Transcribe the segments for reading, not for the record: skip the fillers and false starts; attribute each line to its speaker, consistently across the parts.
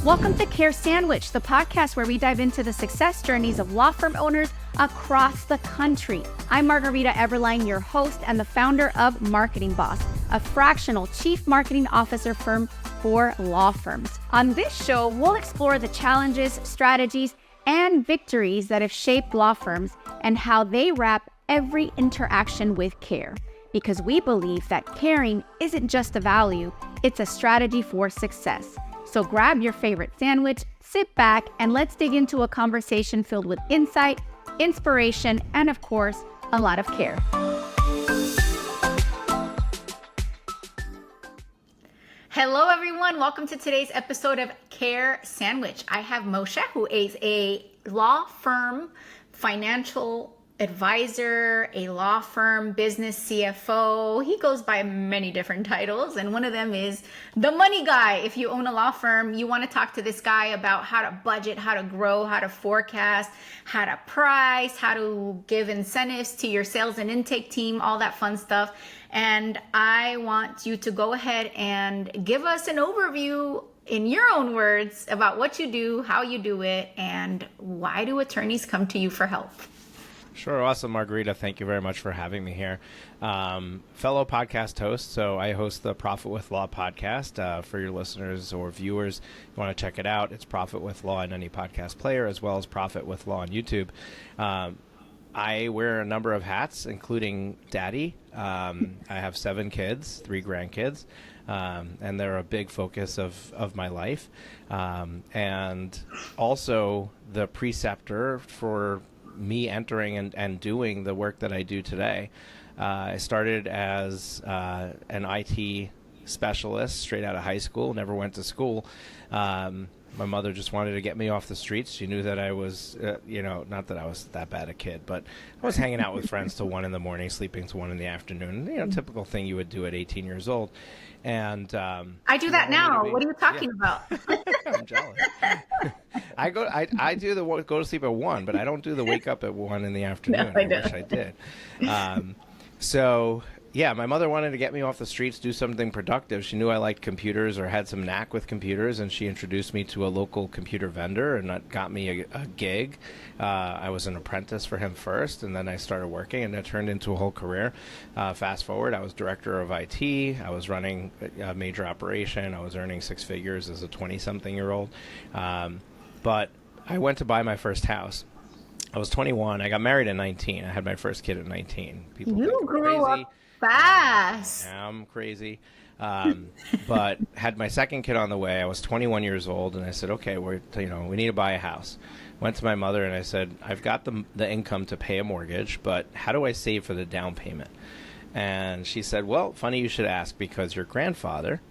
Speaker 1: Welcome to Care Sandwich, the podcast where we dive into the success journeys of law firm owners across the country. I'm Margarita Everline, your host and the founder of Marketing Boss, a fractional chief marketing officer firm for law firms. On this show, we'll explore the challenges, strategies, and victories that have shaped law firms and how they wrap every interaction with care. Because we believe that caring isn't just a value, it's a strategy for success. So grab your favorite sandwich, sit back, and let's dig into a conversation filled with insight, inspiration, and of course, a lot of care. Hello, everyone. Welcome to today's episode of Care Sandwich. I have Moshe, who is a law firm financial advisor, a law firm business CFO. He goes by many different titles, and one of them is the money guy. If you own a law firm, you want to talk to this guy about how to budget, how to grow, how to forecast, how to price, how to give incentives to your sales and intake team, all that fun stuff. And I want you to go ahead and give us an overview in your own words about what you do, how you do it, and why do attorneys come to you for help?
Speaker 2: Sure. Awesome, Margarita. Thank you very much for having me here. Fellow podcast host. So I host the Profit with Law podcast. For your listeners or viewers, you want to check it out. It's Profit with Law in any podcast player, as well as Profit with Law on YouTube. I wear a number of hats, including daddy. I have 7 kids, 3 grandkids, and they're a big focus of my life. And also the preceptor for me entering and doing the work that I do today. I started as an IT specialist straight out of high school, never went to school. My mother just wanted to get me off the streets. She knew that I was, not that I was that bad a kid, but I was hanging out with friends till 1 in the morning, sleeping till 1 in the afternoon. Typical thing you would do at 18 years old. And
Speaker 1: I do that now. What are you talking about?
Speaker 2: I'm jealous. I do the go to sleep at 1, but I don't do the wake up at 1 in the afternoon.
Speaker 1: No,
Speaker 2: I wish I did. So yeah, my mother wanted to get me off the streets, do something productive. She knew I liked computers or had some knack with computers, and she introduced me to a local computer vendor, and that got me a gig. I was an apprentice for him first, and then I started working, and it turned into a whole career. Fast forward, I was director of IT. I was running a major operation. I was earning 6 figures as a 20-something-year-old. But I went to buy my first house. I was 21. I got married at 19. I had my first kid at 19. People
Speaker 1: You
Speaker 2: think I'm
Speaker 1: grew
Speaker 2: crazy.
Speaker 1: up fast.
Speaker 2: I'm crazy. But had my second kid on the way. I was 21 years old, and I said, okay, we need to buy a house. Went to my mother, and I said, I've got the income to pay a mortgage, but how do I save for the down payment? And she said, well, funny you should ask, because your grandfather...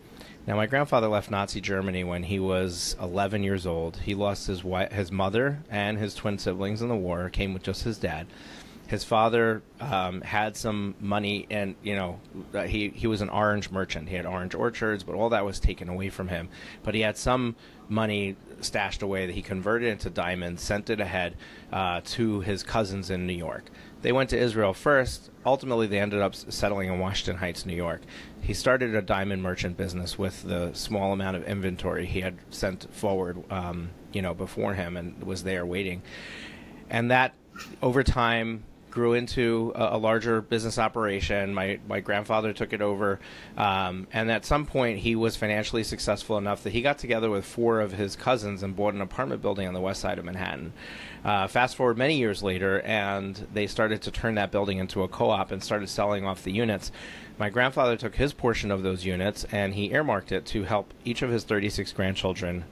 Speaker 2: Now, my grandfather left Nazi Germany when he was 11 years old. He lost his mother and his twin siblings in the war, came with just his dad. His father had some money, and he was an orange merchant. He had orange orchards, but all that was taken away from him. But he had some money stashed away that he converted into diamonds, sent it ahead to his cousins in New York. They went to Israel first. Ultimately, they ended up settling in Washington Heights, New York. He started a diamond merchant business with the small amount of inventory he had sent forward, before him, and was there waiting. And that, over time, grew into a larger business operation. My grandfather took it over, and at some point he was financially successful enough that he got together with 4 of his cousins and bought an apartment building on the west side of Manhattan. Fast forward many years later, and they started to turn that building into a co-op and started selling off the units. My grandfather took his portion of those units, and he earmarked it to help each of his 36 grandchildren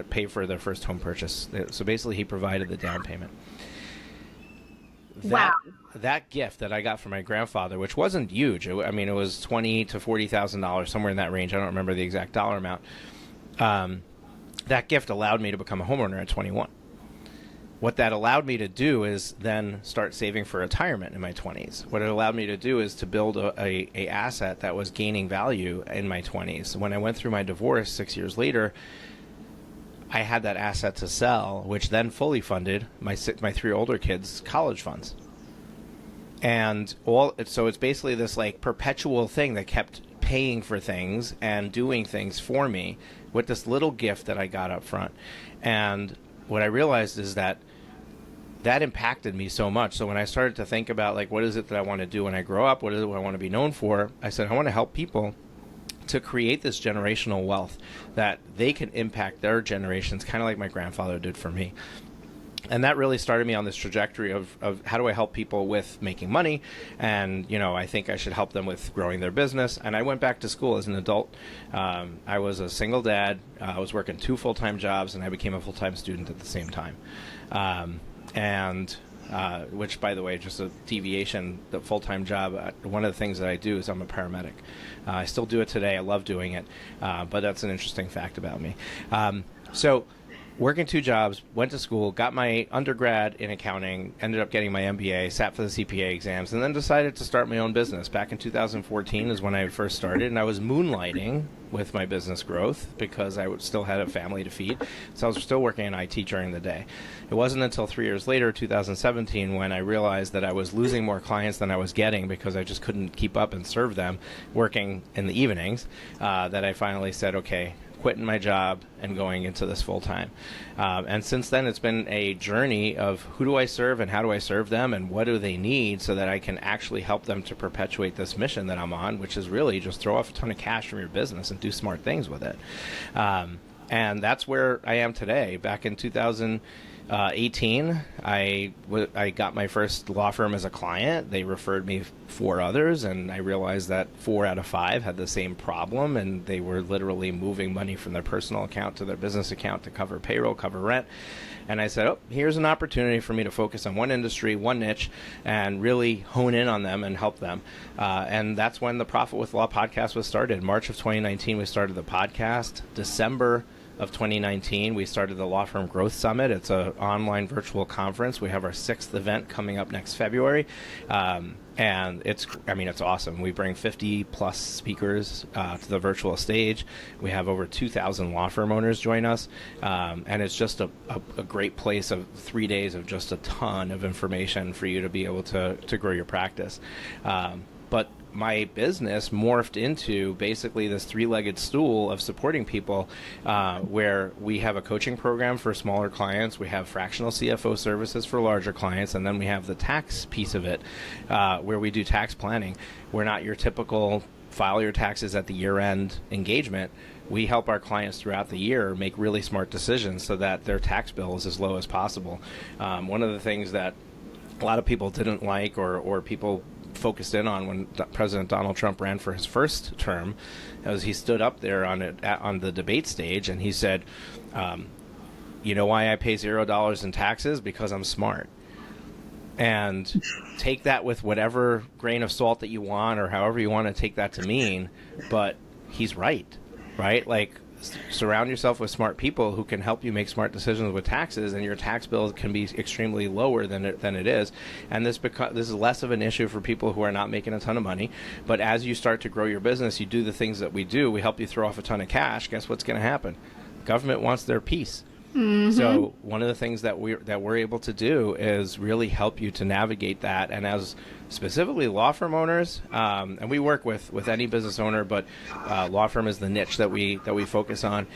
Speaker 2: pay for their first home purchase. So basically, he provided the down payment. That gift that I got from my grandfather, which wasn't huge, it was $20,000 to $40,000, somewhere in that range. I don't remember the exact dollar amount. That gift allowed me to become a homeowner at 21. What that allowed me to do is then start saving for retirement in my 20s. What it allowed me to do is to build a asset that was gaining value in my 20s. When I went through my divorce 6 years later, I had that asset to sell, which then fully funded my 3 older kids' college funds. And so it's basically this like perpetual thing that kept paying for things and doing things for me with this little gift that I got up front. And what I realized is that impacted me so much. So when I started to think about, like, what is it that I want to do when I grow up? What is it I want to be known for? I said, I want to help people to create this generational wealth that they can impact their generations, kind of like my grandfather did for me. And that really started me on this trajectory of how do I help people with making money? And, I think I should help them with growing their business. And I went back to school as an adult. I was a single dad. I was working 2 full-time jobs, and I became a full-time student at the same time. Which, by the way, just a deviation, the full-time job, one of the things that I do is I'm a paramedic. I still do it today. I love doing it. But that's an interesting fact about me. So working 2 jobs, went to school, got my undergrad in accounting, ended up getting my MBA, sat for the CPA exams, and then decided to start my own business. Back in 2014 is when I first started, and I was moonlighting with my business growth because I still had a family to feed. So I was still working in IT during the day. It wasn't until 3 years later, 2017, when I realized that I was losing more clients than I was getting because I just couldn't keep up and serve them working in the evenings, that I finally said, okay, quitting my job and going into this full time. And since then, it's been a journey of who do I serve and how do I serve them and what do they need so that I can actually help them to perpetuate this mission that I'm on, which is really just throw off a ton of cash from your business and do smart things with it. And that's where I am today. Back in 2018, I got my first law firm as a client. They referred me 4 others, and I realized that 4 out of 5 had the same problem, and they were literally moving money from their personal account to their business account to cover payroll, cover rent. And I said, oh, here's an opportunity for me to focus on one industry, one niche, and really hone in on them and help them. And that's when the Profit with Law podcast was started. March of 2019, we started the podcast. December of 2019, we started the Law Firm Growth Summit. It's an online virtual conference. We have our 6th event coming up next February. And it's awesome. We bring 50 plus speakers to the virtual stage. We have over 2,000 law firm owners join us. And it's just a great place of 3 days of just a ton of information for you to be able to grow your practice. But my business morphed into basically this 3-legged stool of supporting people, where we have a coaching program for smaller clients, we have fractional CFO services for larger clients, and then we have the tax piece of it, where we do tax planning. We're not your typical file your taxes at the year-end engagement. We help our clients throughout the year make really smart decisions so that their tax bill is as low as possible. One of the things that a lot of people didn't like or people focused in on when President Donald Trump ran for his first term, as he stood up there on the debate stage and he said, you know why I pay $0 in taxes? Because I'm smart. And take that with whatever grain of salt that you want or however you want to take that to mean, but he's right? Like, surround yourself with smart people who can help you make smart decisions with taxes, and your tax bill can be extremely lower than it is. And this is less of an issue for people who are not making a ton of money. But as you start to grow your business, you do the things that we do. We help you throw off a ton of cash. Guess what's going to happen? Government wants their piece. Mm-hmm. So one of the things that we're able to do is really help you to navigate that. And as specifically law firm owners, and we work with any business owner, but law firm is the niche that we focus on.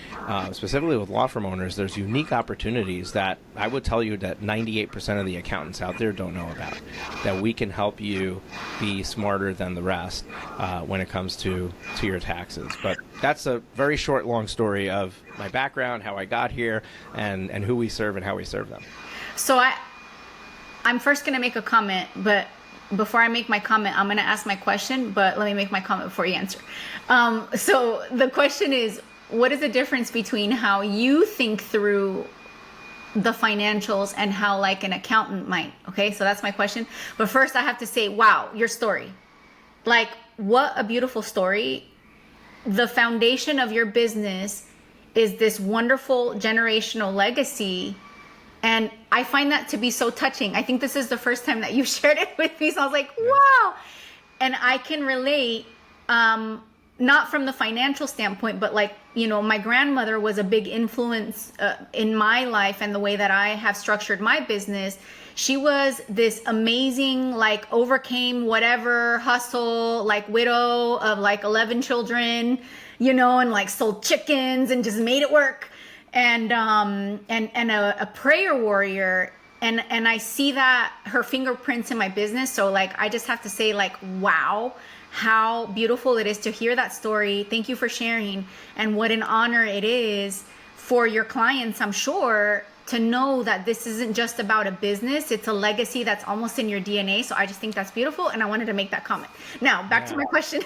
Speaker 2: Specifically with law firm owners, there's unique opportunities that I would tell you that 98% of the accountants out there don't know about, that we can help you be smarter than the rest when it comes to your taxes. But that's a very short, long story of my background, how I got here, and who we serve and how we serve them.
Speaker 1: So I'm first going to make a comment, but before I make my comment, I'm going to ask my question, but let me make my comment before you answer. So the question is, what is the difference between how you think through the financials and how like an accountant might? Okay, so that's my question. But first I have to say, wow, your story. Like, what a beautiful story. The foundation of your business is this wonderful generational legacy. And I find that to be so touching. I think this is the first time that you shared it with me. So I was like, wow. And I can relate not from the financial standpoint, but like, my grandmother was a big influence in my life and the way that I have structured my business. She was this amazing, like, overcame whatever hustle, like, widow of like 11 children, and like sold chickens and just made it work. And a prayer warrior. And I see that her fingerprints in my business. So like, I just have to say, like, wow, how beautiful it is to hear that story. Thank you for sharing. And what an honor it is for your clients, I'm sure, to know that this isn't just about a business. It's a legacy that's almost in your DNA. So I just think that's beautiful. And I wanted to make that comment. Now, back to my question.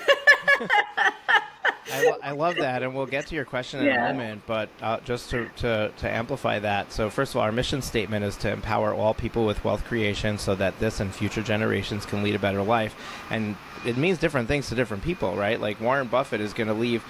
Speaker 2: I love that, and we'll get to your question in a moment, but just to amplify that. So first of all, our mission statement is to empower all people with wealth creation so that this and future generations can lead a better life. And it means different things to different people, right? Like Warren Buffett is going to leave,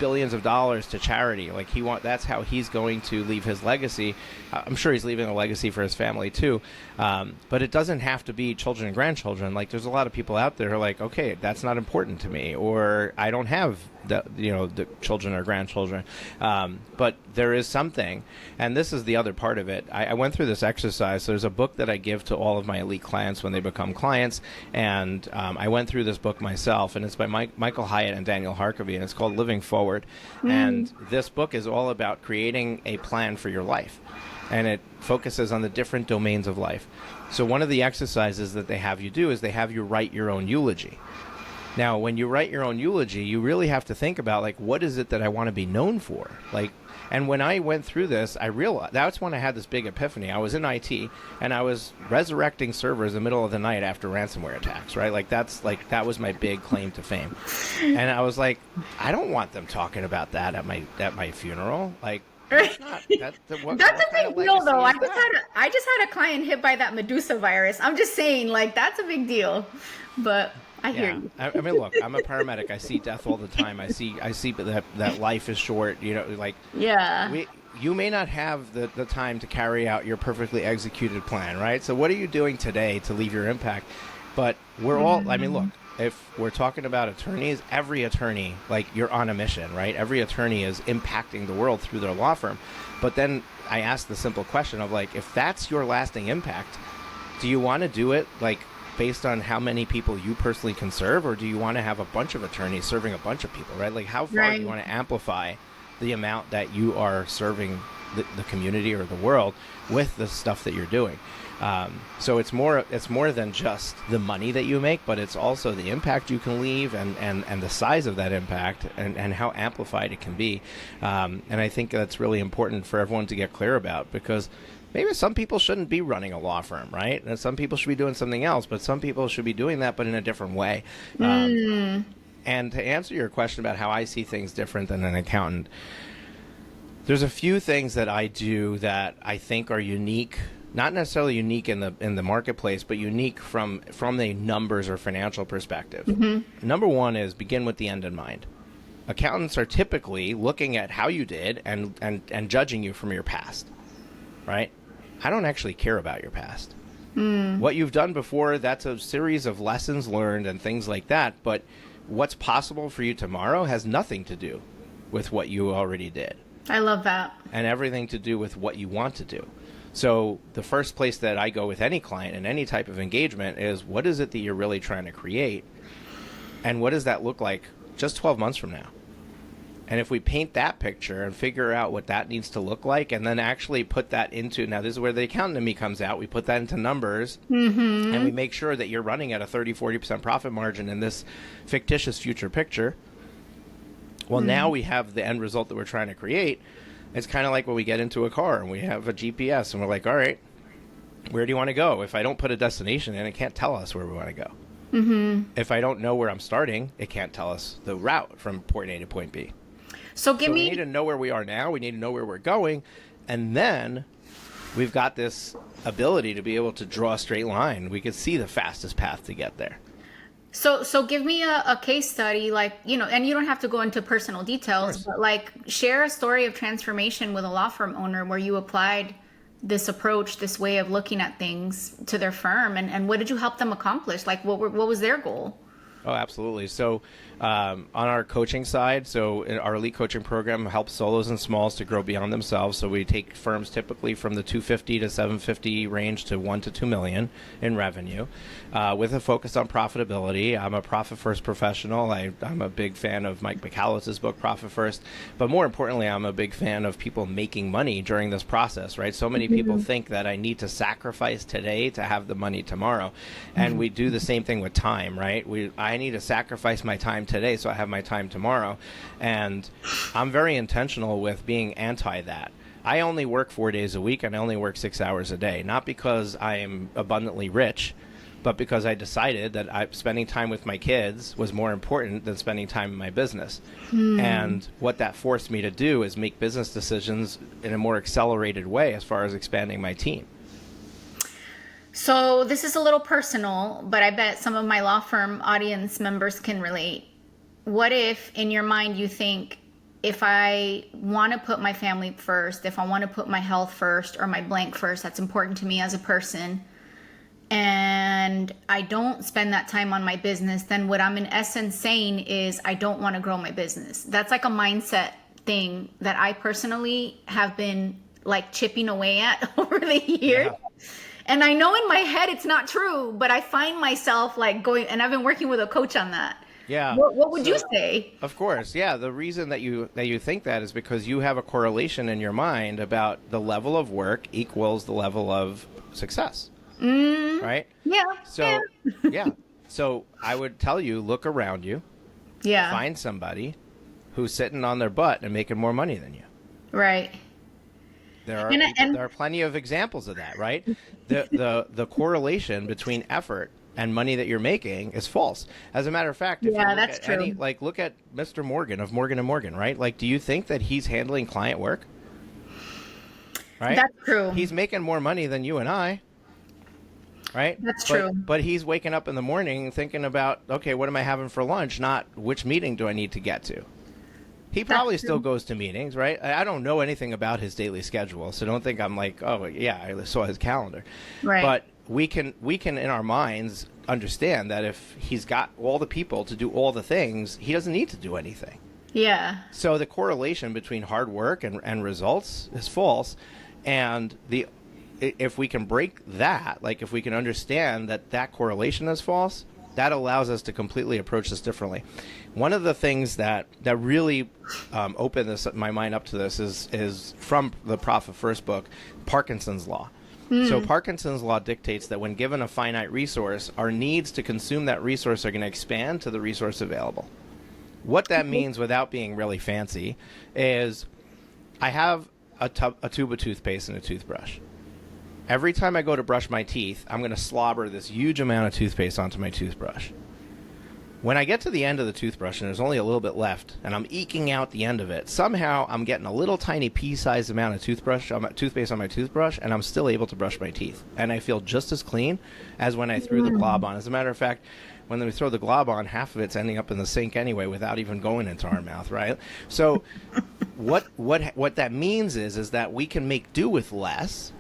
Speaker 2: billions of dollars to charity. Like that's how he's going to leave his legacy. I'm sure he's leaving a legacy for his family too. But it doesn't have to be children and grandchildren. Like there's a lot of people out there who are like, okay, that's not important to me, or I don't have the children or grandchildren. But there is something, and this is the other part of it. I went through this exercise. So there's a book that I give to all of my elite clients when they become clients, and I went through this book myself, and it's by Michael Hyatt and Daniel Harkavy, and it's called Living Forward. And this book is all about creating a plan for your life, and it focuses on the different domains of life. So one of the exercises that they have you do is they have you write your own eulogy. Now, when you write your own eulogy, you really have to think about, like, what is it that I want to be known for? Like, and when I went through this, I realized that's when I had this big epiphany. I was in IT, and I was resurrecting servers in the middle of the night after ransomware attacks, right? That was my big claim to fame. And I was like, I don't want them talking about that at my funeral. Like, that's a big
Speaker 1: deal, though. I just had a client hit by that Medusa virus. I'm just saying, like, that's a big deal. But I hear you.
Speaker 2: I mean, look, I'm a paramedic. I see death all the time. I see that life is short. You may not have the time to carry out your perfectly executed plan, right? So what are you doing today to leave your impact? But we're all, I mean, look, if we're talking about attorneys, every attorney, like, you're on a mission, right? Every attorney is impacting the world through their law firm. But then I ask the simple question of, like, if that's your lasting impact, do you want to do it, like, based on how many people you personally can serve, or do you want to have a bunch of attorneys serving a bunch of people, right? Like, how far do you want to amplify the amount that you are serving the community or the world with the stuff that you're doing? So it's more than just the money that you make, but it's also the impact you can leave and the size of that impact and how amplified it can be. And I think that's really important for everyone to get clear about, because maybe some people shouldn't be running a law firm, right? And some people should be doing something else, but some people should be doing that, but in a different way. And to answer your question about how I see things different than an accountant, there's a few things that I do that I think are unique, not necessarily unique in the marketplace, but unique from the numbers or financial perspective. Number one is begin with the end in mind. Accountants are typically looking at how you did and judging you from your past, right? I don't actually care about your past. What you've done before, that's a series of lessons learned and things like that, but what's possible for you tomorrow has nothing to do with what you already did.
Speaker 1: I love that.
Speaker 2: And everything to do with what you want to do. So the first place that I go with any client in any type of engagement is, what is it that you're really trying to create? And what does that look like just 12 months from now? And if we paint that picture and figure out what that needs to look like, and then actually put that into, now this is where the accountant in me comes out, we put that into numbers, and we make sure that you're running at a 30-40% profit margin in this fictitious future picture. Well, now we have the end result that we're trying to create. It's kind of like when we get into a car and we have a GPS and we're like, all right, where do you want to go? If I don't put a destination in, it can't tell us where we want to go. If I don't know where I'm starting, it can't tell us the route from point A to point B. So we need to know where we are now. We need to know where we're going. And then we've got this ability to be able to draw a straight line. We can see the fastest path to get there.
Speaker 1: So give me a case study, like, and you don't have to go into personal details, but like, share a story of transformation with a law firm owner where you applied this approach, this way of looking at things to their firm, and what did you help them accomplish? Like, what was their goal?
Speaker 2: Oh, absolutely. So, on our coaching side, so in our elite coaching program helps solos and smalls to grow beyond themselves. So we take firms typically from the 250 to 750 range to 1 to 2 million in revenue, with a focus on profitability. I'm a profit first professional. I'm a big fan of Mike McAllis's book, Profit First. But more importantly, I'm a big fan of people making money during this process, right? So many people think that I need to sacrifice today to have the money tomorrow. And we do the same thing with time, right? I need to sacrifice my time today so I have my time tomorrow. And I'm very intentional with being anti that. I only work 4 days a week and I only work 6 hours a day, not because I am abundantly rich, but because I decided that spending time with my kids was more important than spending time in my business. And what that forced me to do is make business decisions in a more accelerated way as far as expanding my team.
Speaker 1: So this is a little personal, but I bet some of my law firm audience members can relate. What if in your mind you think, if I want to put my family first, if I want to put my health first or my blank first, that's important to me as a person, and I don't spend that time on my business, then what I'm in essence saying is I don't want to grow my business. That's like a mindset thing that I personally have been like chipping away at over the years. Yeah. And I know in my head it's not true, but I find myself like going, and I've been working with a coach on that.
Speaker 2: Yeah.
Speaker 1: What would you say?
Speaker 2: Of course. Yeah. The reason that you think that is because you have a correlation in your mind about the level of work equals the level of success. Right?
Speaker 1: Yeah.
Speaker 2: So, yeah. So I would tell you, look around you.
Speaker 1: Yeah.
Speaker 2: Find somebody who's sitting on their butt and making more money than you.
Speaker 1: Right.
Speaker 2: There are plenty of examples of that, right? The correlation between effort and money that you're making is false. As a matter of fact, if you look
Speaker 1: that's
Speaker 2: at
Speaker 1: true.
Speaker 2: look at Mr. Morgan of Morgan & Morgan, right? Like, do you think that he's handling client work? Right?
Speaker 1: That's true.
Speaker 2: He's making more money than you and I. Right?
Speaker 1: That's true.
Speaker 2: But he's waking up in the morning thinking about, okay, what am I having for lunch? Not which meeting do I need to get to? He probably still goes to meetings, right? I don't know anything about his daily schedule, so don't think I'm like, oh, yeah, I saw his calendar.
Speaker 1: Right.
Speaker 2: But we can in our minds understand that if he's got all the people to do all the things, he doesn't need to do anything.
Speaker 1: Yeah.
Speaker 2: So the correlation between hard work and results is false. And if we can break that, like if we can understand that correlation is false, that allows us to completely approach this differently. One of the things that really opened my mind up to this is from the Profit First book, Parkinson's Law. So Parkinson's Law dictates that when given a finite resource, our needs to consume that resource are going to expand to the resource available. What that means, without being really fancy, is I have a tube of toothpaste and a toothbrush. Every time I go to brush my teeth, I'm going to slobber this huge amount of toothpaste onto my toothbrush. When I get to the end of the toothbrush and there's only a little bit left and I'm eking out the end of it, somehow I'm getting a little tiny pea-sized amount of toothpaste on my toothbrush, and I'm still able to brush my teeth. And I feel just as clean as when I threw the glob on. As a matter of fact, when we throw the glob on, half of it's ending up in the sink anyway without even going into our mouth, right? So what that means is that we can make do with less.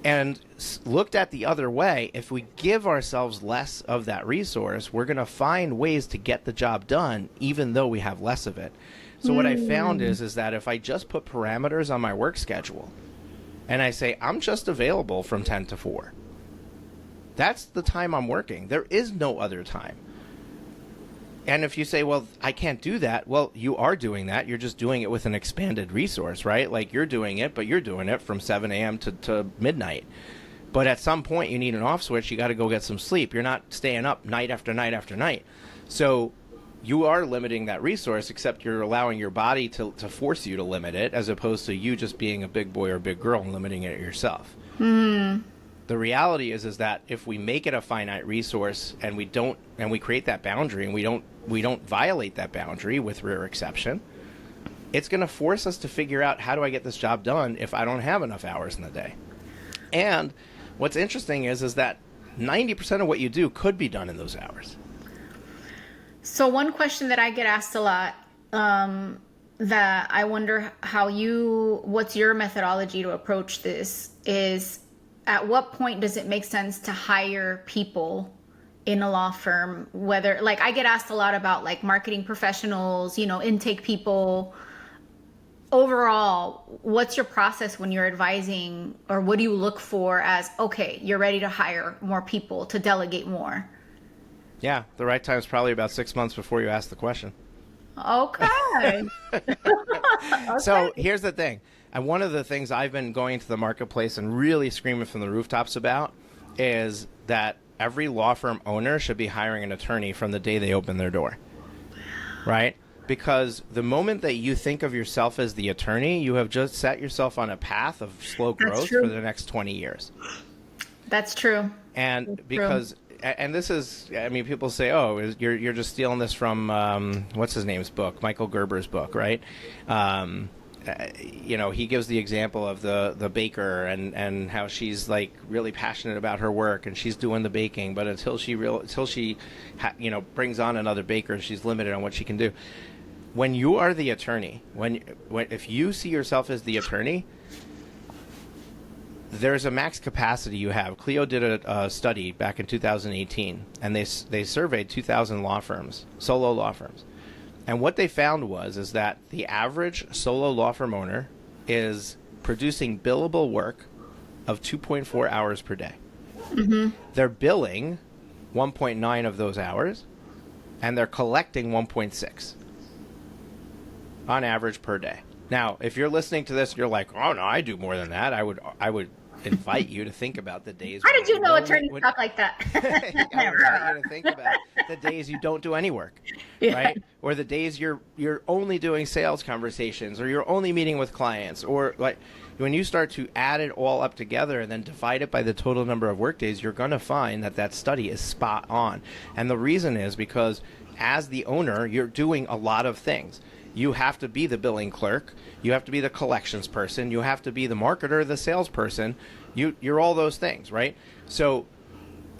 Speaker 2: And looked at the other way, if we give ourselves less of that resource, we're going to find ways to get the job done, even though we have less of it. So what I found is that if I just put parameters on my work schedule, and I say, I'm just available from 10 to 4, that's the time I'm working. There is no other time. And if you say, well, I can't do that, well, you are doing that. You're just doing it with an expanded resource, right? Like, you're doing it, but you're doing it from 7 a.m. to midnight. But at some point, you need an off switch. You got to go get some sleep. You're not staying up night after night after night. So you are limiting that resource, except you're allowing your body to force you to limit it, as opposed to you just being a big boy or big girl and limiting it yourself. The reality is that if we make it a finite resource and we create that boundary and we don't violate that boundary with rare exception, it's going to force us to figure out, how do I get this job done if I don't have enough hours in the day? And what's interesting is that 90% of what you do could be done in those hours.
Speaker 1: So one question that I get asked a lot, that I wonder what's your methodology to approach this, is at what point does it make sense to hire people in a law firm, whether like I get asked a lot about like marketing professionals, intake people. Overall, what's your process when you're advising, or what do you look for as, okay, you're ready to hire more people, to delegate more?
Speaker 2: Yeah, the right time is probably about 6 months before you ask the question.
Speaker 1: Okay.
Speaker 2: So here's the thing. And one of the things I've been going to the marketplace and really screaming from the rooftops about is that every law firm owner should be hiring an attorney from the day they open their door. Right? Because the moment that you think of yourself as the attorney, you have just set yourself on a path of slow growth for the next 20 years.
Speaker 1: That's true.
Speaker 2: And
Speaker 1: That's
Speaker 2: because
Speaker 1: true.
Speaker 2: And this is, I mean, people say, oh, you're just stealing this from, what's his name's book, Michael Gerber's book, right? He gives the example of the baker and how she's like really passionate about her work and she's doing the baking, but until she brings on another baker, she's limited on what she can do. When you are the attorney, if you see yourself as the attorney, there's a max capacity you have. Clio did a study back in 2018, and they surveyed 2,000 law firms, solo law firms. And what they found is that the average solo law firm owner is producing billable work of 2.4 hours per day. Mm-hmm. They're billing 1.9 of those hours, and they're collecting 1.6 on average per day. Now, if you're listening to this, you're like, oh, no, I do more than that. I would invite you to think about the days.
Speaker 1: How did you know attorneys talk like that?
Speaker 2: I would invite you to think about the days you don't do any work, right? Or the days you're only doing sales conversations, or you're only meeting with clients, or like when you start to add it all up together and then divide it by the total number of work days, you're going to find that study is spot on. And the reason is because as the owner, you're doing a lot of things. You have to be the billing clerk. You have to be the collections person. You have to be the marketer, the salesperson. You're all those things, right? So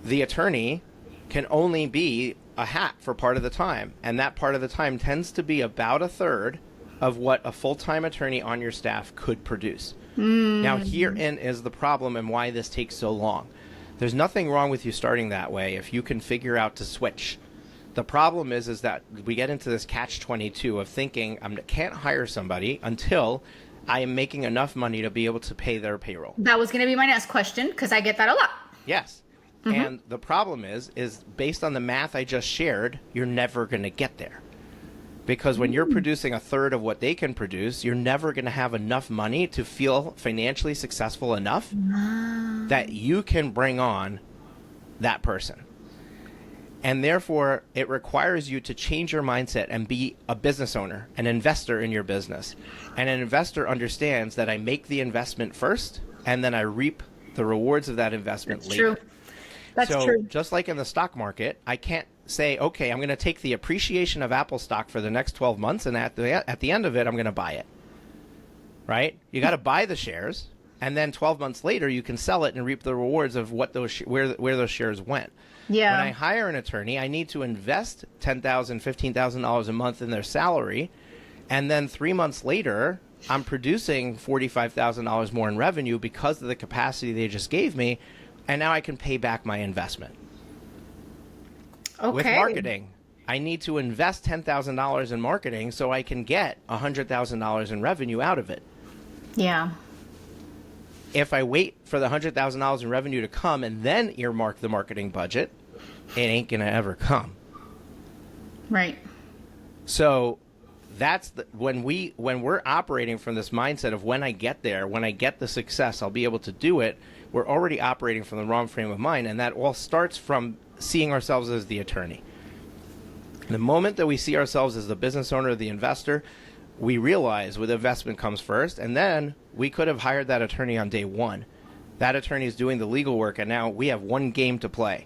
Speaker 2: the attorney can only be a hat for part of the time. And that part of the time tends to be about a third of what a full-time attorney on your staff could produce. Now, herein is the problem and why this takes so long. There's nothing wrong with you starting that way if you can figure out to switch. The problem is that we get into this catch-22 of thinking I can't hire somebody until I am making enough money to be able to pay their payroll.
Speaker 1: That was going to be my next question, because I get that a lot.
Speaker 2: Yes. Mm-hmm. And the problem is based on the math I just shared, you're never going to get there. Because when you're producing a third of what they can produce, you're never going to have enough money to feel financially successful enough that you can bring on that person. And therefore, it requires you to change your mindset and be a business owner, an investor in your business. And an investor understands that I make the investment first, and then I reap the rewards of that investment later.
Speaker 1: That's true.
Speaker 2: Just like in the stock market, I can't say, okay, I'm going to take the appreciation of Apple stock for the next 12 months, and at the end of it, I'm going to buy it. Right? You got to buy the shares, and then 12 months later, you can sell it and reap the rewards of what where those shares went.
Speaker 1: Yeah.
Speaker 2: When I hire an attorney, I need to invest $10,000, $15,000 a month in their salary, and then 3 months later, I'm producing $45,000 more in revenue because of the capacity they just gave me, and now I can pay back my investment.
Speaker 1: Okay.
Speaker 2: With marketing, I need to invest $10,000 in marketing so I can get $100,000 in revenue out of it.
Speaker 1: Yeah.
Speaker 2: If I wait for the $100,000 in revenue to come and then earmark the marketing budget, it ain't going to ever come.
Speaker 1: Right.
Speaker 2: So that's when we're operating from this mindset of when I get there, when I get the success, I'll be able to do it. We're already operating from the wrong frame of mind, and that all starts from seeing ourselves as the attorney. The moment that we see ourselves as the business owner or the investor, we realize with investment comes first, and then we could have hired that attorney on day one. That attorney is doing the legal work, and now we have one game to play.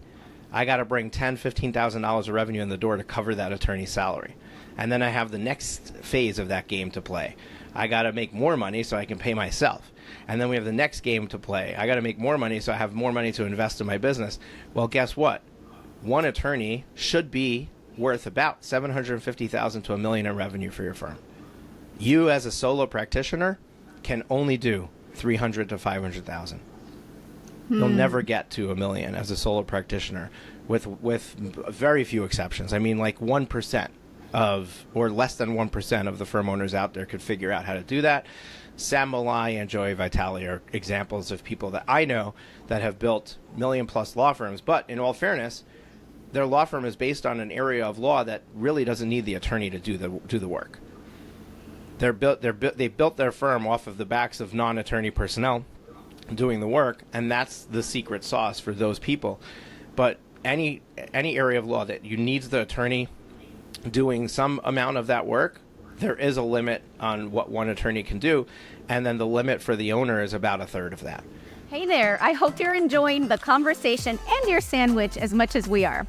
Speaker 2: I got to bring $10,000, $15,000 of revenue in the door to cover that attorney's salary. And then I have the next phase of that game to play. I got to make more money so I can pay myself. And then we have the next game to play. I got to make more money so I have more money to invest in my business. Well, guess what? One attorney should be worth about $750,000 to $1 million in revenue for your firm. You, as a solo practitioner, can only do $300,000 to $500,000. You'll never get to $1 million as a solo practitioner. with very few exceptions. I mean, like 1% or less than 1% of the firm owners out there could figure out how to do that. Sam Malai and Joey Vitale are examples of people that I know that have built million-plus law firms. But in all fairness, their law firm is based on an area of law that really doesn't need the attorney to do the work. They built their firm off of the backs of non-attorney personnel doing the work, and that's the secret sauce for those people. But any area of law that you needs the attorney doing some amount of that work, there is a limit on what one attorney can do, and then the limit for the owner is about a third of that.
Speaker 3: Hey there, I hope you're enjoying the conversation and your sandwich as much as we are.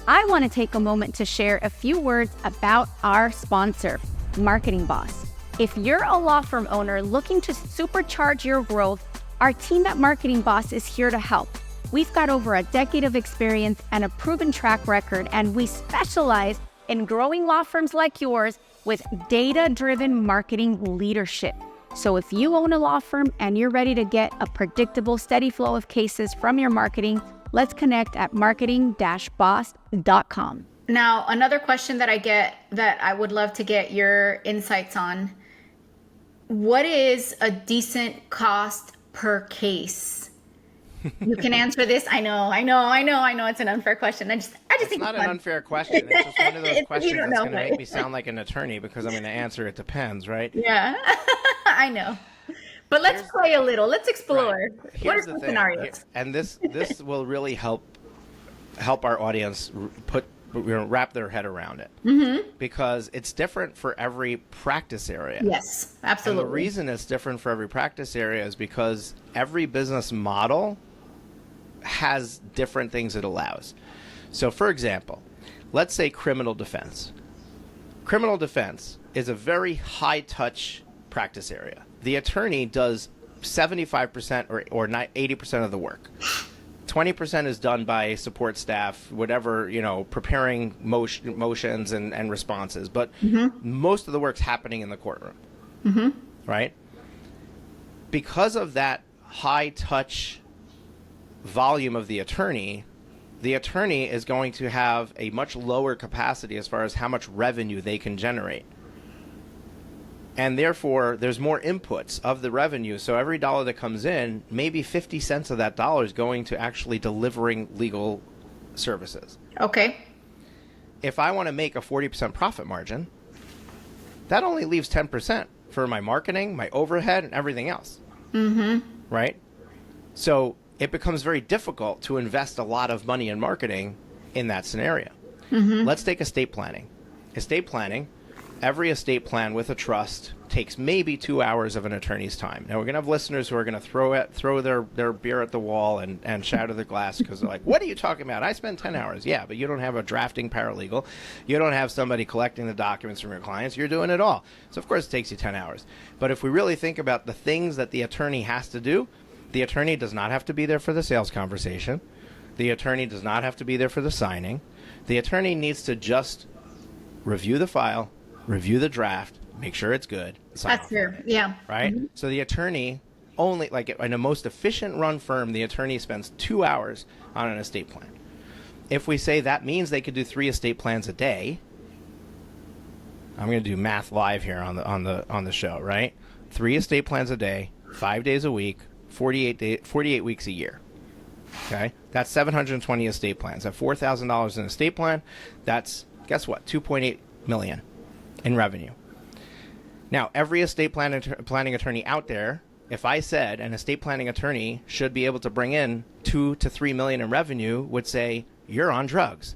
Speaker 3: I want to take a moment to share a few words about our sponsor, Marketing Boss. If you're a law firm owner looking to supercharge your growth, our team at Marketing Boss is here to help. We've got over a decade of experience and a proven track record, and we specialize in growing law firms like yours with data-driven marketing leadership. So if you own a law firm and you're ready to get a predictable, steady flow of cases from your marketing, let's connect at marketing-boss.com.
Speaker 1: Now, another question that I get that I would love to get your insights on, what is a decent cost per case? You can answer this. I know. It's an unfair question. I just
Speaker 2: It's
Speaker 1: think
Speaker 2: not
Speaker 1: it's
Speaker 2: an
Speaker 1: fun.
Speaker 2: unfair question. It's just one of those questions
Speaker 1: don't
Speaker 2: that's
Speaker 1: know,
Speaker 2: going to
Speaker 1: but-
Speaker 2: make me sound like an attorney because I'm going to answer it depends, right?
Speaker 1: Yeah, I know. But let's play a little. Let's explore.
Speaker 2: Right.
Speaker 1: What are
Speaker 2: Here's
Speaker 1: some
Speaker 2: the thing,
Speaker 1: scenarios?
Speaker 2: and this will really help our audience wrap their head around it, because it's different for every practice area.
Speaker 1: Yes, absolutely.
Speaker 2: And the reason it's different for every practice area is because every business model has different things it allows. So, for example, let's say criminal defense. Criminal defense is a very high-touch practice area. The attorney does 75% or 80% of the work. 20% is done by support staff, whatever, preparing motions and responses. But most of the work's happening in the courtroom, right? Because of that high-touch volume of the attorney is going to have a much lower capacity as far as how much revenue they can generate. And therefore, there's more inputs of the revenue. So every dollar that comes in, maybe 50 cents of that dollar is going to actually delivering legal services.
Speaker 1: Okay.
Speaker 2: If I want to make a 40% profit margin, that only leaves 10% for my marketing, my overhead, and everything else. Right? So it becomes very difficult to invest a lot of money in marketing in that scenario. Let's take estate planning. Estate planning, every estate plan with a trust takes maybe 2 hours of an attorney's time. Now, we're going to have listeners who are going to throw their beer at the wall and shatter the glass because they're like, what are you talking about? I spend 10 hours. Yeah, but you don't have a drafting paralegal. You don't have somebody collecting the documents from your clients. You're doing it all. So, of course, it takes you 10 hours. But if we really think about the things that the attorney has to do, the attorney does not have to be there for the sales conversation. The attorney does not have to be there for the signing. The attorney needs to just review the file, review the draft, make sure it's good.
Speaker 1: That's fair. Yeah.
Speaker 2: Right? So the attorney only, like in a most efficient run firm, the attorney spends 2 hours on an estate plan. If we say that means they could do 3 estate plans a day, I'm going to do math live here on the show, right? 3 estate plans a day, 5 days a week, 48 weeks a year. Okay? That's 720 estate plans. At $4,000 an estate plan, that's, guess what, $2.8 million in revenue. Now, every estate planning attorney out there, if I said an estate planning attorney should be able to bring in $2 to $3 million in revenue, would say, you're on drugs.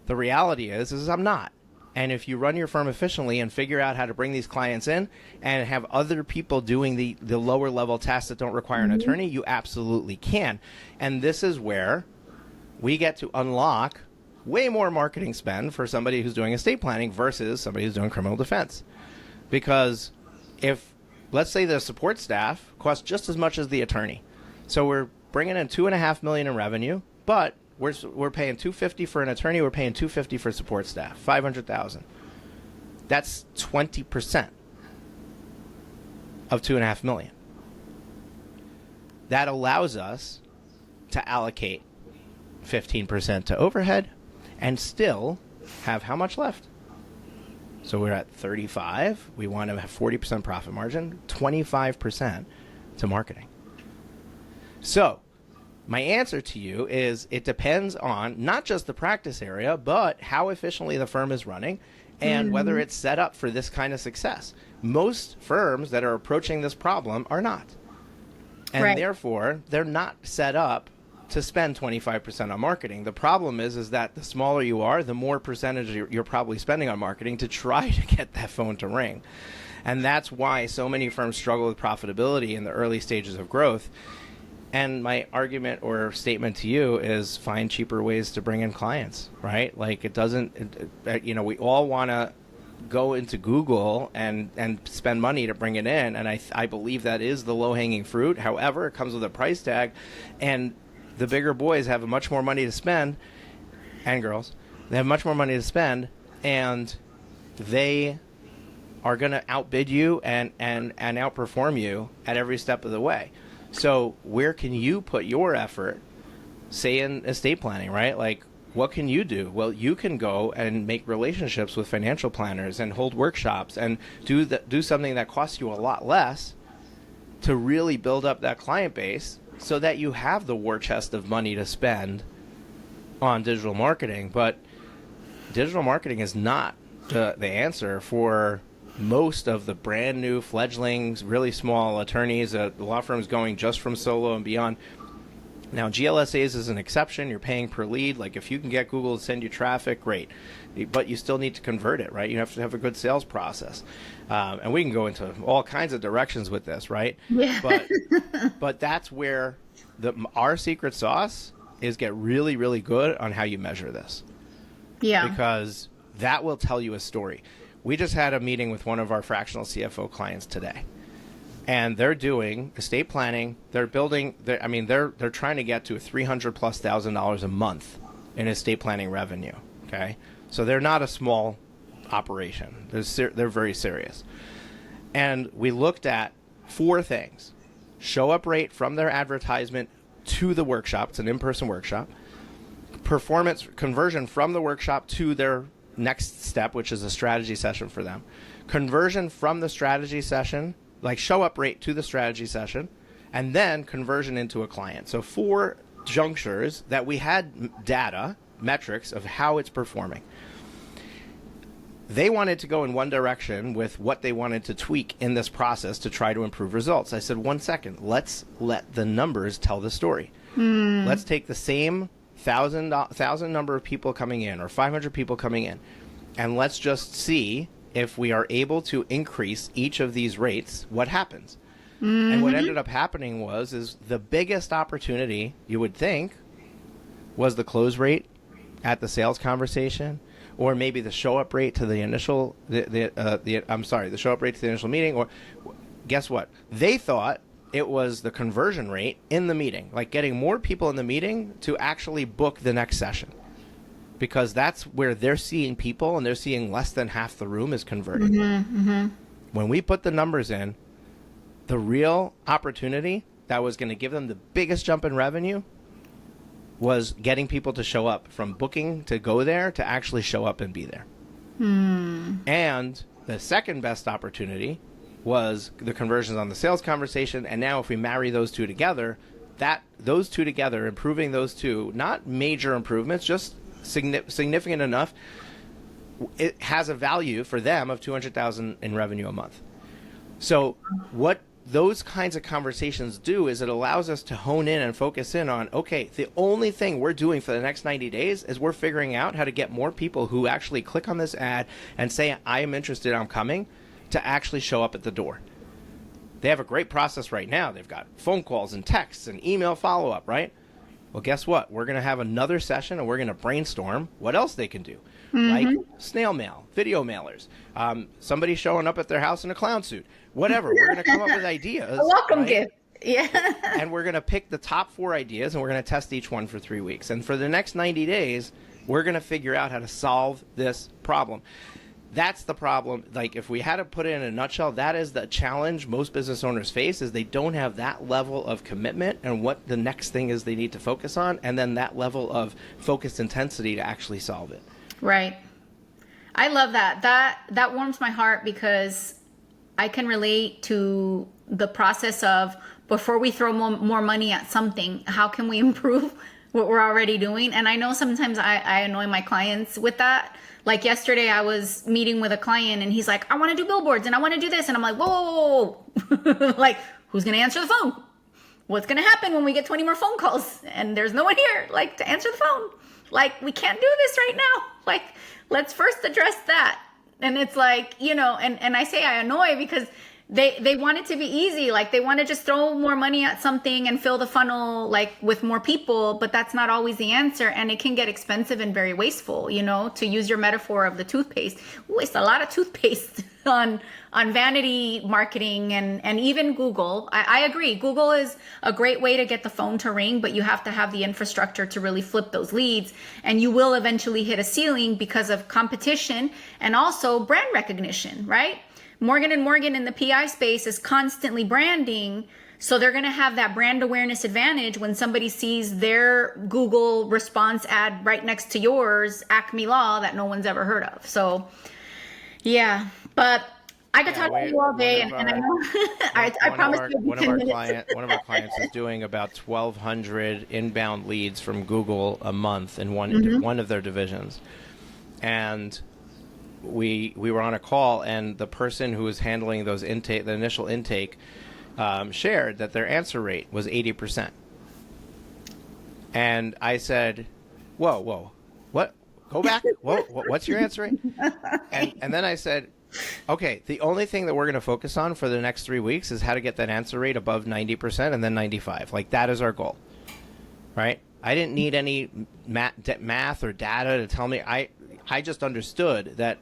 Speaker 2: The reality is I'm not. And if you run your firm efficiently and figure out how to bring these clients in and have other people doing the lower level tasks that don't require an attorney, you absolutely can. And this is where we get to unlock way more marketing spend for somebody who's doing estate planning versus somebody who's doing criminal defense. Because if, let's say the support staff costs just as much as the attorney. So we're bringing in $2.5 million in revenue, but we're paying $250 for an attorney. We're paying $250 for support staff. $500,000. That's 20% of $2.5 million. That allows us to allocate 15% to overhead, and still have how much left? So we're at 35. We want to have 40% profit margin, 25% to marketing. So my answer to you is it depends on not just the practice area, but how efficiently the firm is running and whether it's set up for this kind of success. Most firms that are approaching this problem are not. And therefore, they're not set up to spend 25% on marketing. The problem is that the smaller you are, the more percentage you're probably spending on marketing to try to get that phone to ring. And that's why so many firms struggle with profitability in the early stages of growth. And my argument or statement to you is find cheaper ways to bring in clients, right? Like it doesn't, we all want to go into Google and spend money to bring it in. And I believe that is the low-hanging fruit. However, it comes with a price tag. And the bigger boys have much more money to spend, and girls, they have much more money to spend, and they are going to outbid you and outperform you at every step of the way. So where can you put your effort, say in estate planning, right? Like, what can you do? Well, you can go and make relationships with financial planners and hold workshops and do something that costs you a lot less to really build up that client base so that you have the war chest of money to spend on digital marketing. But digital marketing is not the answer for most of the brand new fledglings, really small attorneys, law firms going just from solo and beyond. Now, GLSAs is an exception. You're paying per lead. Like if you can get Google to send you traffic, great. But you still need to convert it, right? You have to have a good sales process. And we can go into all kinds of directions with this, right? Yeah. But that's where our secret sauce is get really, really good on how you measure this. Yeah. Because that will tell you a story. We just had a meeting with one of our fractional CFO clients today. And they're doing estate planning. They're building. They're trying to get to $300,000+ a month in estate planning revenue. Okay, so they're not a small operation. They're very serious. And we looked at 4 things: show up rate from their advertisement to the workshop. It's an in-person workshop. Performance conversion from the workshop to their next step, which is a strategy session for them. Conversion from the strategy session. Like show up rate to the strategy session, and then conversion into a client. So 4 junctures that we had data, metrics of how it's performing. They wanted to go in one direction with what they wanted to tweak in this process to try to improve results. I said, 1 second, let's let the numbers tell the story. Let's take the same 1,000 number of people coming in or 500 people coming in, and let's just see if we are able to increase each of these rates, what happens? And what ended up happening is the biggest opportunity you would think was the close rate at the sales conversation, or maybe the show up rate to the initial, the show up rate to the initial meeting. Or guess what? They thought it was the conversion rate in the meeting, like getting more people in the meeting to actually book the next session. Because that's where they're seeing people, and they're seeing less than half the room is converted. When we put the numbers in, the real opportunity that was going to give them the biggest jump in revenue was getting people to show up, from booking to go there to actually show up and be there. And the second best opportunity was the conversions on the sales conversation. And now if we marry those two together, improving those two, not major improvements, just significant enough, it has a value for them of $200,000 in revenue a month. So what those kinds of conversations do is it allows us to hone in and focus in on, okay, the only thing we're doing for the next 90 days is we're figuring out how to get more people who actually click on this ad and say, I am interested, I'm coming, to actually show up at the door. They have a great process right now. They've got phone calls and texts and email follow-up, right? Well, guess what? We're going to have another session, and we're going to brainstorm what else they can do, like snail mail, video mailers, somebody showing up at their house in a clown suit, whatever. We're going to come up with ideas.
Speaker 1: A welcome gift. Yeah.
Speaker 2: And we're going to pick the top 4 ideas, and we're going to test each one for 3 weeks. And for the next 90 days, we're going to figure out how to solve this problem. that's the problem. Like, if we had to put it in a nutshell, that is the challenge most business owners face, is they don't have that level of commitment and what the next thing is they need to focus on, and then that level of focused intensity to actually solve it.
Speaker 1: Right. I love that. That warms my heart, because I can relate to the process of, before we throw more money at something, how can we improve what we're already doing? And I know sometimes I annoy my clients with that. Like yesterday, I was meeting with a client and he's like, I want to do billboards and I want to do this. And I'm like, whoa, whoa, whoa, whoa. Like, who's going to answer the phone? What's going to happen when we get 20 more phone calls and there's no one here, like, to answer the phone? Like, we can't do this right now. Like, let's first address that. And it's like, you know, and I say I annoy because they want it to be easy. Like, they want to just throw more money at something and fill the funnel, like, with more people, but that's not always the answer. And it can get expensive and very wasteful, you know, to use your metaphor of the toothpaste. We waste a lot of toothpaste on vanity marketing and even Google. I agree. Google is a great way to get the phone to ring, but you have to have the infrastructure to really flip those leads. And you will eventually hit a ceiling because of competition and also brand recognition, right? Morgan & Morgan in the PI space is constantly branding. So they're going to have that brand awareness advantage when somebody sees their Google response ad right next to yours, Acme Law, that no one's ever heard of. So yeah, but I could talk to you all day, and I know I promise you
Speaker 2: one of our clients is doing about 1,200 inbound leads from Google a month in one of their divisions. And we were on a call, and the person who was handling the initial intake, shared that their answer rate was 80%. And I said, whoa, what? Go back. What's your answer rate? And then I said, okay, the only thing that we're going to focus on for the next 3 weeks is how to get that answer rate above 90% and then 95. Like, that is our goal, right? I didn't need any math or data to tell me. I just understood that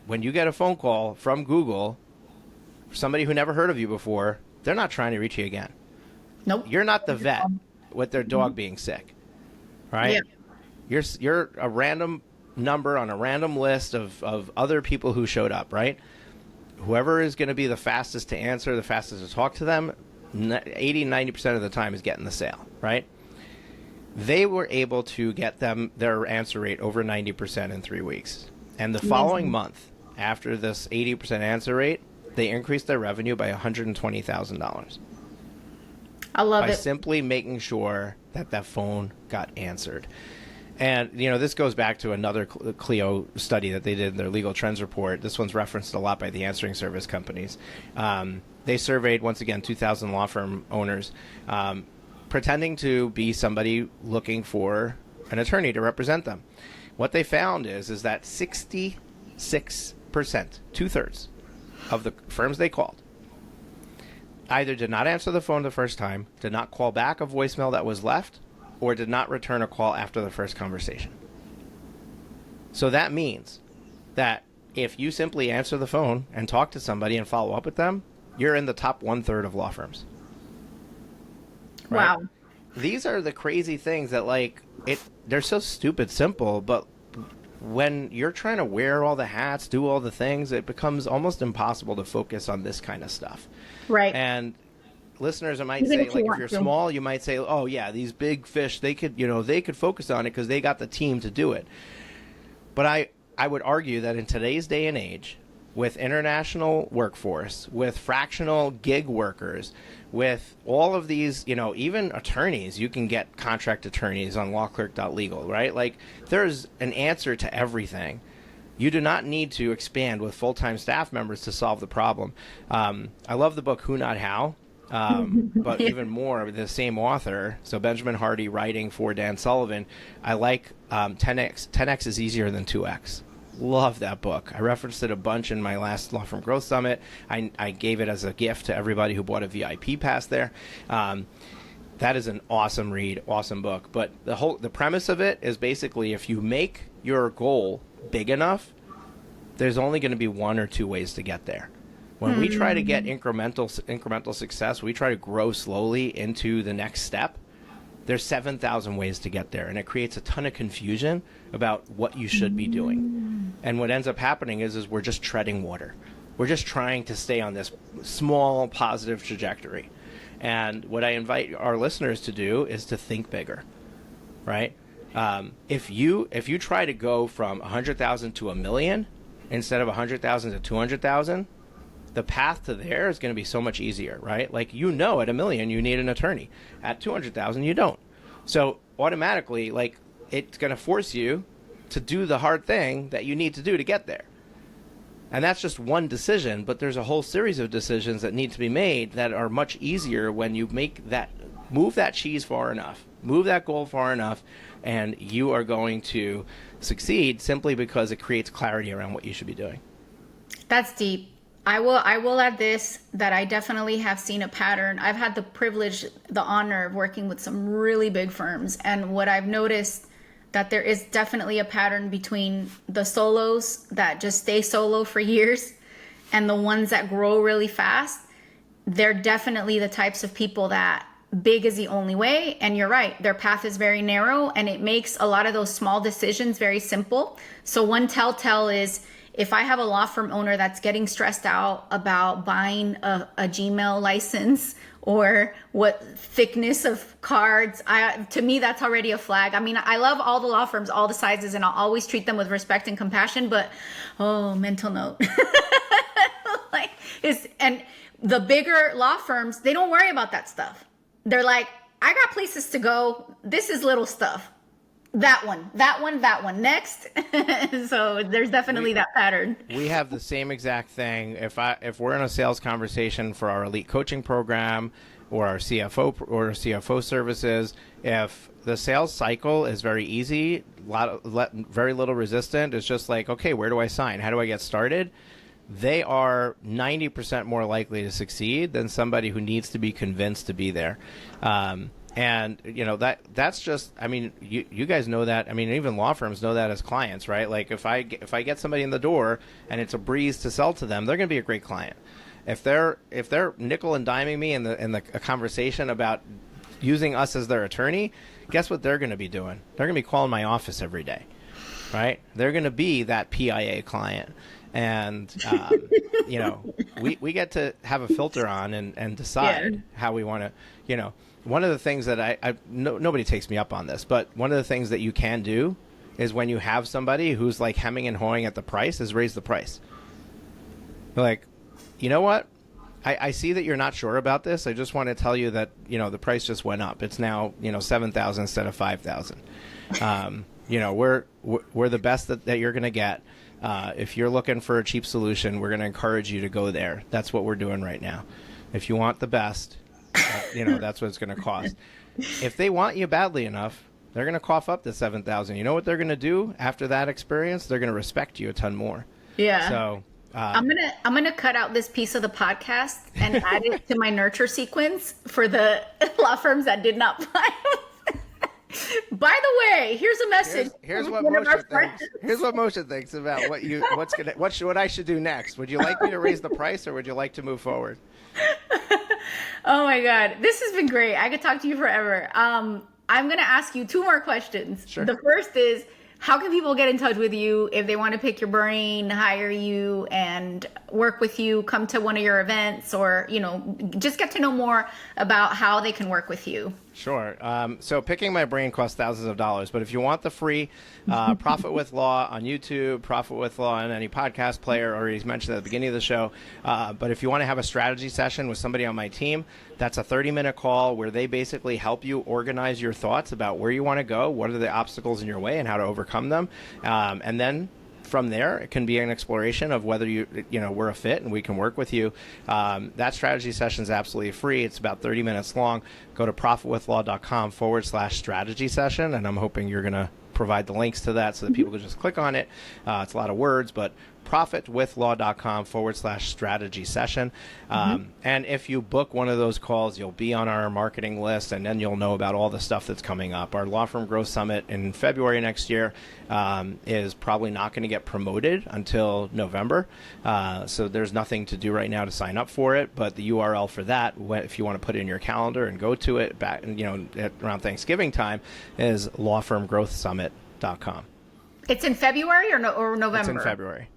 Speaker 2: when you get a phone call from Google, somebody who never heard of you before, they're not trying to reach you again.
Speaker 1: Nope.
Speaker 2: You're not the vet with their dog being sick, right? Yeah. You're a random number on a random list of other people who showed up, right? Whoever is going to be the fastest to answer, the fastest to talk to them, 80-90% of the time is getting the sale, right? They were able to get them their answer rate over 90% in 3 weeks. And the following month, after this 80% answer rate, they increased their revenue by $120,000.
Speaker 1: I love it.
Speaker 2: By simply making sure that that phone got answered. And, you know, this goes back to another Clio study that they did in their legal trends report. This one's referenced a lot by the answering service companies. They surveyed, once again, 2,000 law firm owners, pretending to be somebody looking for an attorney to represent them. What they found is that 66%, 2/3 of the firms they called either did not answer the phone the first time, did not call back a voicemail that was left, or did not return a call after the first conversation. So that means that if you simply answer the phone and talk to somebody and follow up with them, you're in the top 1/3 of law firms. Right?
Speaker 1: Wow.
Speaker 2: These are the crazy things that, like, they're so stupid simple, but when you're trying to wear all the hats, do all the things, it becomes almost impossible to focus on this kind of stuff.
Speaker 1: Right.
Speaker 2: And listeners, I might say, like, if you're small, you might say, oh yeah, these big fish, they could focus on it because they got the team to do it. But I would argue that in today's day and age, with international workforce, with fractional gig workers, with all of these, you know, even attorneys, you can get contract attorneys on lawclerk.legal, right? Like, there's an answer to everything. You do not need to expand with full-time staff members to solve the problem. I love the book Who Not How, but even more, the same author, so Benjamin Hardy writing for Dan Sullivan. I like 10X is easier than 2X. Love that book. I referenced it a bunch in my last Law Firm Growth Summit. I gave it as a gift to everybody who bought a VIP pass there. That is an awesome read, awesome book. But the premise of it is basically, if you make your goal big enough, there's only going to be one or two ways to get there. When we try to get incremental success, we try to grow slowly into the next step. There's 7,000 ways to get there, and it creates a ton of confusion about what you should be doing. And what ends up happening is we're just treading water. We're just trying to stay on this small positive trajectory. And what I invite our listeners to do is to think bigger, right? If you try to go from 100,000 to 1,000,000 instead of 100,000 to 200,000, the path to there is going to be so much easier, right? Like, at 1,000,000 you need an attorney. At 200,000 you don't. So automatically, like, it's going to force you to do the hard thing that you need to do to get there. And that's just one decision, but there's a whole series of decisions that need to be made that are much easier when you move that cheese far enough, move that goal far enough, and you are going to succeed simply because it creates clarity around what you should be doing.
Speaker 1: That's deep. I will add this, that I definitely have seen a pattern. I've had the privilege, the honor of working with some really big firms. And what I've noticed, that there is definitely a pattern between the solos that just stay solo for years and the ones that grow really fast. They're definitely the types of people that big is the only way. And you're right, their path is very narrow, and it makes a lot of those small decisions very simple. So one telltale is, if I have a law firm owner that's getting stressed out about buying a Gmail license or what thickness of cards, to me, that's already a flag. I mean, I love all the law firms, all the sizes, and I'll always treat them with respect and compassion, but, mental note. And the bigger law firms, they don't worry about that stuff. They're like, I got places to go. This is little stuff. That one. Next. So there's definitely that pattern.
Speaker 2: We have the same exact thing. If we're in a sales conversation for our elite coaching program or our CFO services, if the sales cycle is very easy, very little resistant, it's just like, okay, where do I sign? How do I get started? They are 90% more likely to succeed than somebody who needs to be convinced to be there. And that's just, I mean, you guys know that. I mean, even law firms know that as clients, right? Like, if I get somebody in the door and it's a breeze to sell to them, they're going to be a great client. If they're nickel and diming me in the conversation about using us as their attorney, guess what they're going to be doing? They're going to be calling my office every day, right? They're going to be that PIA client. And, we get to have a filter on and decide how we want to, one of the things that nobody takes me up on this, but one of the things that you can do is, when you have somebody who's like hemming and hawing at the price, is raise the price. Like, you know what? I see that you're not sure about this. I just want to tell you that, the price just went up. It's now, 7,000 instead of 5,000. We're the best that you're going to get. If you're looking for a cheap solution, we're going to encourage you to go there. That's what we're doing right now. If you want the best, that's what it's going to cost. If they want you badly enough, they're going to cough up the 7,000. You know what they're going to do after that experience? They're going to respect you a ton more.
Speaker 1: Yeah.
Speaker 2: So
Speaker 1: I'm gonna cut out this piece of the podcast and add it to my nurture sequence for the law firms that did not buy. By the way, here's a message.
Speaker 2: Here's what Moshe thinks. Here's what Moshe thinks about what I should do next. Would you like me to raise the price, or would you like to move forward?
Speaker 1: Oh my God, this has been great. I could talk to you forever. I'm going to ask you two more questions.
Speaker 2: Sure.
Speaker 1: The first is, how can people get in touch with you if they want to pick your brain, hire you, and work with you, come to one of your events, or, just get to know more about how they can work with you?
Speaker 2: Sure. So picking my brain costs thousands of dollars, but if you want the free Profit with Law on YouTube, Profit with Law on any podcast player, or he's mentioned at the beginning of the show, but if you want to have a strategy session with somebody on my team, that's a 30-minute call where they basically help you organize your thoughts about where you want to go, what are the obstacles in your way, and how to overcome them. And then from there, it can be an exploration of whether we're a fit and we can work with you. That strategy session is absolutely free. It's about 30 minutes long. Go to profitwithlaw.com/strategy session, and I'm hoping you're going to provide the links to that so that people can just click on it. It's a lot of words, but profitwithlaw.com/strategy session. And if you book one of those calls, you'll be on our marketing list, and then you'll know about all the stuff that's coming up. Our Law Firm Growth Summit in February next year is probably not going to get promoted until November. So there's nothing to do right now to sign up for it, but the URL for that, if you want to put it in your calendar and go to it back, around Thanksgiving time, is lawfirmgrowthsummit.com.
Speaker 1: It's in February or November?
Speaker 2: It's in February.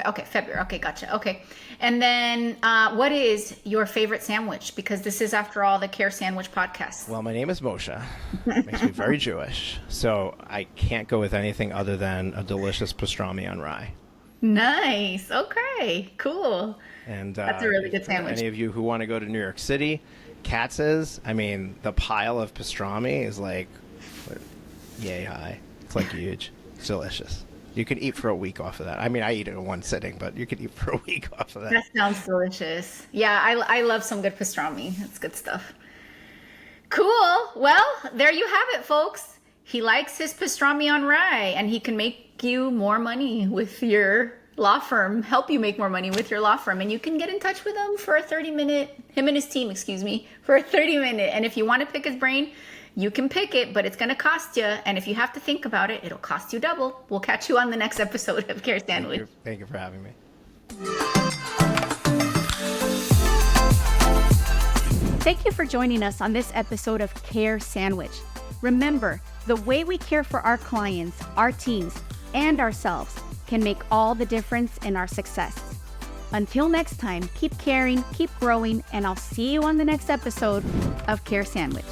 Speaker 1: Okay, February. Okay, gotcha. Okay. And then what is your favorite sandwich? Because this is, after all, the Care Sandwich podcast.
Speaker 2: Well, my name is Moshe. Makes me very Jewish. So I can't go with anything other than a delicious pastrami on rye.
Speaker 1: Nice. Okay, cool.
Speaker 2: And
Speaker 1: that's a really good sandwich.
Speaker 2: Any of you who want to go to New York City, Katz's, I mean, the pile of pastrami is like yay high. It's like huge. It's delicious. You could eat for a week off of that. I mean, I eat it in one sitting, but you could eat for a week off of that.
Speaker 1: That sounds delicious. Yeah, I love some good pastrami. That's good stuff. Cool. Well, there you have it, folks. He likes his pastrami on rye, and he can make you more money with your law firm, help you make more money with your law firm. And you can get in touch with him for a 30-minute, him and his team, for a 30-minute. And if you want to pick his brain, you can pick it, but it's going to cost you. And if you have to think about it, it'll cost you double. We'll catch you on the next episode of Care Sandwich.
Speaker 2: Thank you for having me.
Speaker 3: Thank you for joining us on this episode of Care Sandwich. Remember, the way we care for our clients, our teams, and ourselves can make all the difference in our success. Until next time, keep caring, keep growing, and I'll see you on the next episode of Care Sandwich.